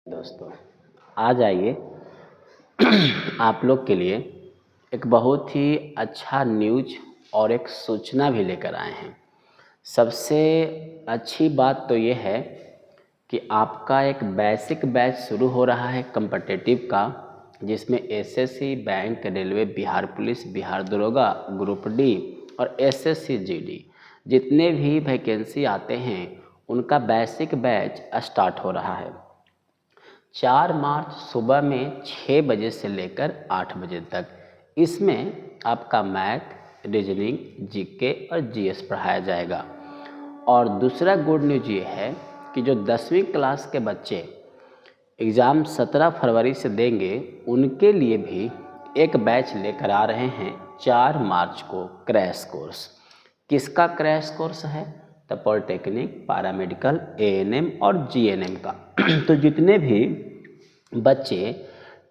दोस्तों, आज आइए आप लोग के लिए एक बहुत ही अच्छा न्यूज और एक सूचना भी लेकर आए हैं। सबसे अच्छी बात तो ये है कि आपका एक बेसिक बैच शुरू हो रहा है कॉम्पिटिटिव का, जिसमें SSC, bank, railway, Bihar police, Bihar दरोगा, ग्रुप डी और एसएससी जीडी जितने भी वैकेंसी आते हैं उनका बेसिक बैच स्टार्ट हो रहा है। 4 मार्च सुबह में 6 बजे से लेकर 8 बजे तक। इसमें आपका मैथ, रीजनिंग, जीके और जीएस पढ़ाया जाएगा। और दूसरा गुड न्यूज़ ये है कि जो 10वीं क्लास के बच्चे एग्ज़ाम 17 फरवरी से देंगे उनके लिए भी एक बैच लेकर आ रहे हैं 4 मार्च को क्रैश कोर्स। किसका क्रैश कोर्स है? तो पॉलिटेक्निक, पैरामेडिकल, एएनएम और जीएनएम का। तो जितने भी बच्चे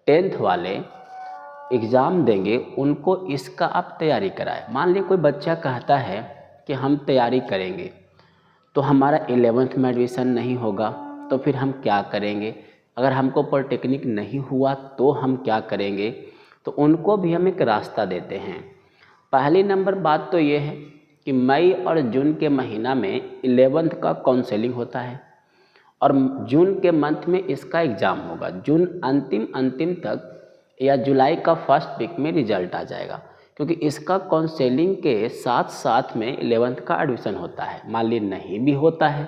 10th वाले एग्ज़ाम देंगे उनको इसका आप तैयारी कराएं। मान लीजिए कोई बच्चा कहता है कि हम तैयारी करेंगे तो हमारा 11th में एडमिशन नहीं होगा, तो फिर हम क्या करेंगे? अगर हमको पॉलिटेक्निक नहीं हुआ तो हम क्या करेंगे? तो उनको भी हम एक रास्ता देते हैं। पहली नंबर बात तो ये है कि मई और जून के महीना में 11th का काउंसलिंग होता है और जून के मंथ में इसका एग्ज़ाम होगा। जून अंतिम तक या जुलाई का फर्स्ट वीक में रिजल्ट आ जाएगा, क्योंकि इसका काउंसलिंग के साथ साथ में 11th का एडमिशन होता है। मान लीजिए नहीं भी होता है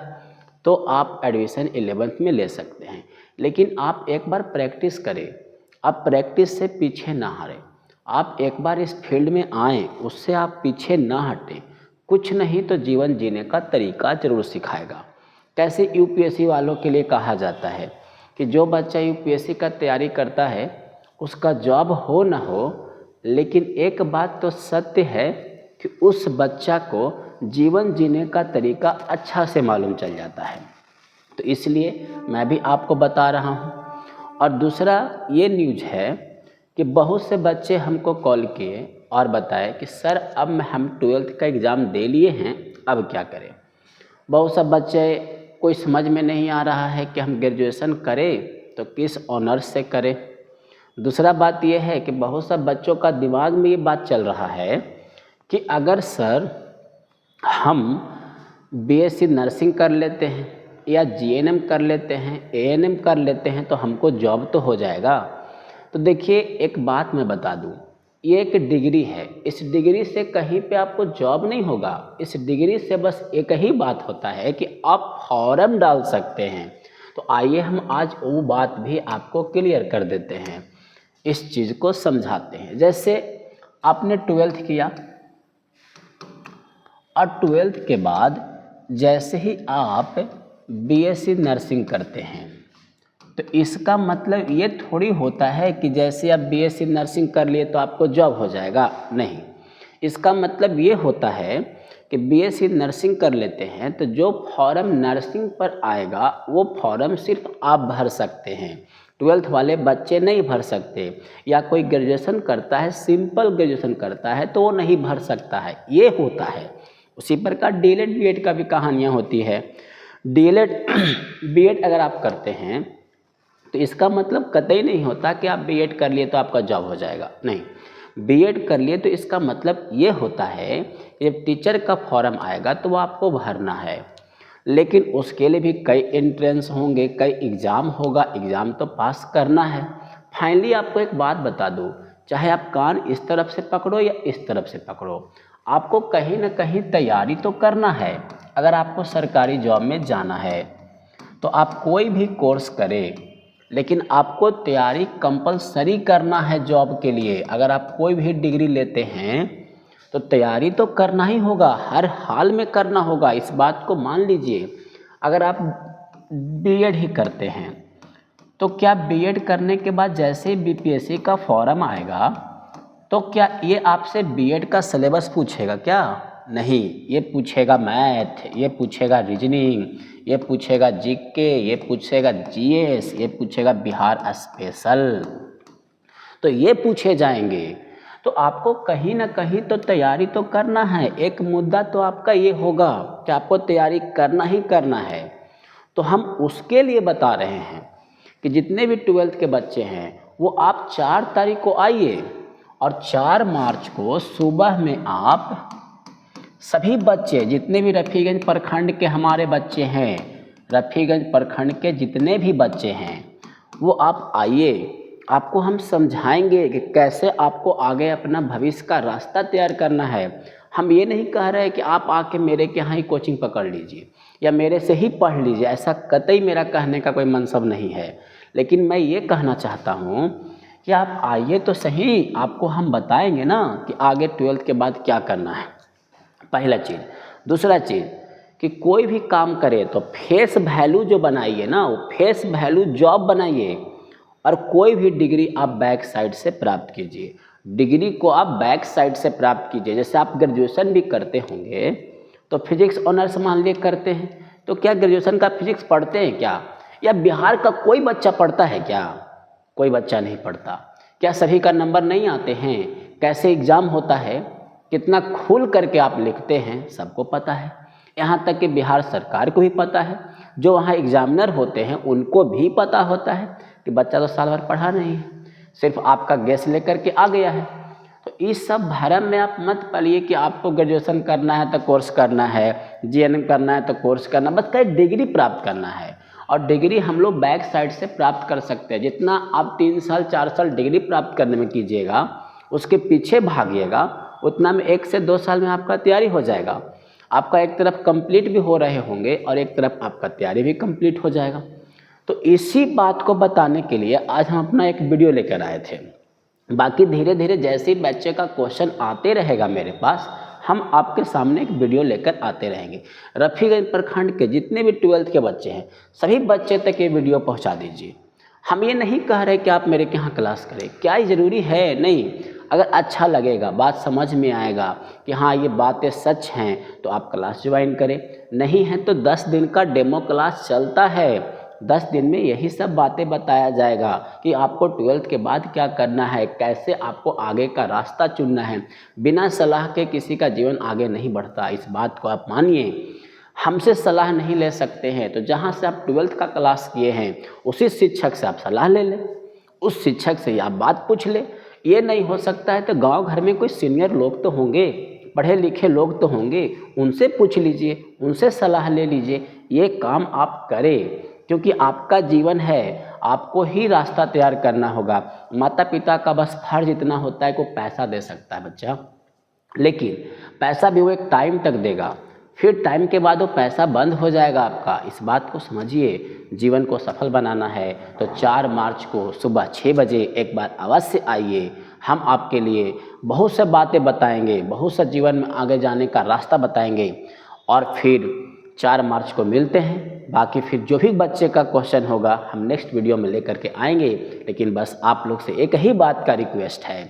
तो आप एडमिशन 11th में ले सकते हैं, लेकिन आप एक बार प्रैक्टिस करें। आप प्रैक्टिस से पीछे ना हटें। आप एक बार इस फील्ड में आएँ, उससे आप पीछे ना हटें। कुछ नहीं तो जीवन जीने का तरीका ज़रूर सिखाएगा। कैसे यूपीएससी वालों के लिए कहा जाता है कि जो बच्चा यूपीएससी का तैयारी करता है उसका जॉब हो ना हो, लेकिन एक बात तो सत्य है कि उस बच्चा को जीवन जीने का तरीका अच्छा से मालूम चल जाता है। तो इसलिए मैं भी आपको बता रहा हूँ। और दूसरा ये न्यूज़ है कि बहुत से बच्चे हमको कॉल किए और बताए कि सर अब हम 12th का एग्ज़ाम दे लिए हैं, अब क्या करें। बहुत से बच्चे कोई समझ में नहीं आ रहा है कि हम ग्रेजुएशन करें तो किस ऑनर्स से करें। दूसरा बात यह है कि बहुत से बच्चों का दिमाग में ये बात चल रहा है कि अगर सर हम बीएससी नर्सिंग कर लेते हैं या जीएनएम कर लेते हैं, एएनएम कर लेते हैं तो हमको जॉब तो हो जाएगा। तो देखिए एक बात मैं बता दूं, ये एक डिग्री है। इस डिग्री से कहीं पे आपको जॉब नहीं होगा। इस डिग्री से बस एक ही बात होता है कि आप फॉर्म डाल सकते हैं। तो आइए हम आज वो बात भी आपको क्लियर कर देते हैं, इस चीज़ को समझाते हैं। जैसे आपने 12th किया और 12th के बाद जैसे ही आप बीएससी नर्सिंग करते हैं तो इसका मतलब ये थोड़ी होता है कि जैसे आप बीएससी नर्सिंग कर लिए तो आपको जॉब हो जाएगा। नहीं, इसका मतलब ये होता है कि बीएससी नर्सिंग कर लेते हैं तो जो फॉर्म नर्सिंग पर आएगा वो फॉर्म सिर्फ आप भर सकते हैं, 12th वाले बच्चे नहीं भर सकते। या कोई ग्रेजुएशन करता है, सिंपल ग्रेजुएशन करता है तो वो नहीं भर सकता है, ये होता है। उसी प्रकार डीएलएड बीएड का भी कहानियाँ होती है। डीएलएड बीएड अगर आप करते हैं तो इसका मतलब कतई नहीं होता कि आप बीएड कर लिए तो आपका जॉब हो जाएगा। नहीं, बीएड कर लिए तो इसका मतलब ये होता है कि जब टीचर का फॉर्म आएगा तो वो आपको भरना है, लेकिन उसके लिए भी कई एंट्रेंस होंगे, कई एग्ज़ाम होगा, एग्ज़ाम तो पास करना है। फाइनली आपको एक बात बता दूँ, चाहे आप कान इस तरफ से पकड़ो या इस तरफ से पकड़ो, आपको कहीं ना कहीं तैयारी तो करना है। अगर आपको सरकारी जॉब में जाना है तो आप कोई भी कोर्स करें, लेकिन आपको तैयारी कंपलसरी करना है जॉब के लिए। अगर आप कोई भी डिग्री लेते हैं तो तैयारी तो करना ही होगा, हर हाल में करना होगा। इस बात को मान लीजिए। अगर आप बीएड ही करते हैं तो क्या बीएड करने के बाद जैसे बीपीएससी का फॉर्म आएगा तो क्या ये आपसे बीएड का सिलेबस पूछेगा? क्या नहीं, ये पूछेगा मैथ, ये पूछेगा रीजनिंग, ये पूछेगा जीके, ये पूछेगा जीएस, ये पूछेगा बिहार स्पेशल। तो ये पूछे जाएंगे। तो आपको कहीं ना कहीं तो तैयारी तो करना है। एक मुद्दा तो आपका ये होगा कि आपको तैयारी करना ही करना है। तो हम उसके लिए बता रहे हैं कि जितने भी 12th के बच्चे हैं वो आप 4 तारीख को आइए और 4 मार्च को सुबह में आप सभी बच्चे जितने भी रफ़ीगंज प्रखंड के हमारे बच्चे हैं, रफ़ीगंज प्रखंड के जितने भी बच्चे हैं वो आप आइए। आपको हम समझाएंगे कि कैसे आपको आगे अपना भविष्य का रास्ता तैयार करना है। हम ये नहीं कह रहे कि आप आके मेरे के यहाँ ही कोचिंग पकड़ लीजिए या मेरे से ही पढ़ लीजिए, ऐसा कतई मेरा कहने का कोई मनसब नहीं है। लेकिन मैं ये कहना चाहता हूँ कि आप आइए तो सही, आपको हम बताएंगे ना कि आगे 12th के बाद क्या करना है, पहला चीज़। दूसरा चीज़ कि कोई भी काम करे तो फेस वैल्यू जो बनाइए ना, वो फेस वैल्यू जॉब बनाइए और कोई भी डिग्री आप बैक साइड से प्राप्त कीजिए। डिग्री को आप बैक साइड से प्राप्त कीजिए। जैसे आप ग्रेजुएशन भी करते होंगे तो फिजिक्स ऑनर्स मान लिए करते हैं, तो क्या ग्रेजुएशन का फिजिक्स पढ़ते हैं क्या? या बिहार का कोई बच्चा पढ़ता है क्या? कोई बच्चा नहीं पढ़ता। क्या सभी का नंबर नहीं आते हैं? कैसे एग्ज़ाम होता है, कितना खुल करके आप लिखते हैं, सबको पता है। यहाँ तक कि बिहार सरकार को भी पता है, जो वहाँ एग्जामिनर होते हैं उनको भी पता होता है कि बच्चा तो साल भर पढ़ा नहीं है, सिर्फ आपका गैस लेकर के आ गया है। तो इस सब भरम में आप मत पड़िए कि आपको ग्रेजुएशन करना है तो कोर्स करना है, जीएनएम करना है तो कोर्स करना, बस कहीं डिग्री प्राप्त करना है। और डिग्री हम लोग बैक साइड से प्राप्त कर सकते हैं। जितना आप 3 साल 4 साल डिग्री प्राप्त करने में कीजिएगा, उसके पीछे भागिएगा, उतना में 1 से 2 साल में आपका तैयारी हो जाएगा। आपका एक तरफ कंप्लीट भी हो रहे होंगे और एक तरफ आपका तैयारी भी कंप्लीट हो जाएगा। तो इसी बात को बताने के लिए आज हम अपना एक वीडियो लेकर आए थे। बाकी धीरे धीरे जैसे ही बच्चे का क्वेश्चन आते रहेगा मेरे पास, हम आपके सामने एक वीडियो लेकर आते रहेंगे। रफ़ीगंज प्रखंड के जितने भी 12th के बच्चे हैं, सभी बच्चे तक ये वीडियो पहुँचा दीजिए। हम ये नहीं कह रहे कि आप मेरे के यहाँ क्लास करें, क्या ये ज़रूरी है? नहीं। अगर अच्छा लगेगा, बात समझ में आएगा कि हाँ ये बातें सच हैं, तो आप क्लास ज्वाइन करें। नहीं है तो 10 दिन का डेमो क्लास चलता है। 10 दिन में यही सब बातें बताया जाएगा कि आपको 12th के बाद क्या करना है, कैसे आपको आगे का रास्ता चुनना है। बिना सलाह के किसी का जीवन आगे नहीं बढ़ता, इस बात को आप मानिए। हमसे सलाह नहीं ले सकते हैं तो जहाँ से आप 12th का क्लास किए हैं उसी शिक्षक से आप सलाह ले लें, उस शिक्षक से आप बात पूछ लें। ये नहीं हो सकता है तो गांव घर में कोई सीनियर लोग तो होंगे, पढ़े लिखे लोग तो होंगे, उनसे पूछ लीजिए, उनसे सलाह ले लीजिए। ये काम आप करें क्योंकि आपका जीवन है, आपको ही रास्ता तैयार करना होगा। माता पिता का बस फर्ज इतना होता है कि वो पैसा दे सकता है बच्चा, लेकिन पैसा भी वो एक टाइम तक देगा, फिर टाइम के बाद वो पैसा बंद हो जाएगा आपका। इस बात को समझिए। जीवन को सफल बनाना है तो 4 मार्च को सुबह 6 बजे एक बार अवश्य आइए। हम आपके लिए बहुत से बातें बताएंगे, बहुत से जीवन में आगे जाने का रास्ता बताएंगे और फिर 4 मार्च को मिलते हैं। बाकी फिर जो भी बच्चे का क्वेश्चन होगा हम नेक्स्ट वीडियो में लेकर के आएंगे। लेकिन बस आप लोग से एक ही बात का रिक्वेस्ट है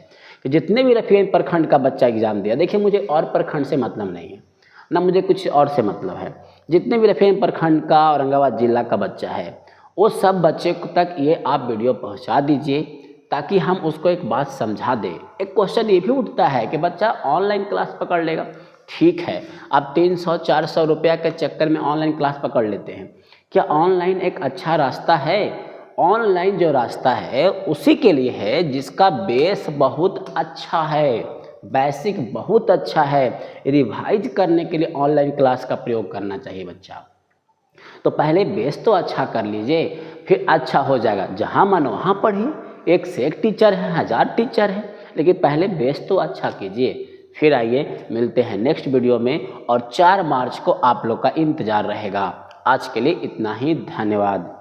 कि जितने भी रफ़ीगंज प्रखंड का बच्चा एग्ज़ाम दिया, देखिए मुझे और प्रखंड से मतलब नहीं है, ना मुझे कुछ और से मतलब है। जितने भी रफ़ीगंज प्रखंड का औरंगाबाद जिला का बच्चा है, वो सब बच्चे तक ये आप वीडियो पहुंचा दीजिए ताकि हम उसको एक बात समझा दें। एक क्वेश्चन ये भी उठता है कि बच्चा ऑनलाइन क्लास पकड़ लेगा। ठीक है, आप 300-400 रुपया के चक्कर में ऑनलाइन क्लास पकड़ लेते हैं। क्या ऑनलाइन एक अच्छा रास्ता है? ऑनलाइन जो रास्ता है उसी के लिए है जिसका बेस बहुत अच्छा है, बेसिक बहुत अच्छा है। रिवाइज करने के लिए ऑनलाइन क्लास का प्रयोग करना चाहिए बच्चा। तो पहले बेस तो अच्छा कर लीजिए, फिर अच्छा हो जाएगा। जहाँ मन वहाँ पढ़िए, एक से एक टीचर है, 1000 टीचर है, लेकिन पहले बेस तो अच्छा कीजिए। फिर आइए मिलते हैं नेक्स्ट वीडियो में और 4 मार्च को आप लोग का इंतज़ार रहेगा। आज के लिए इतना ही, धन्यवाद।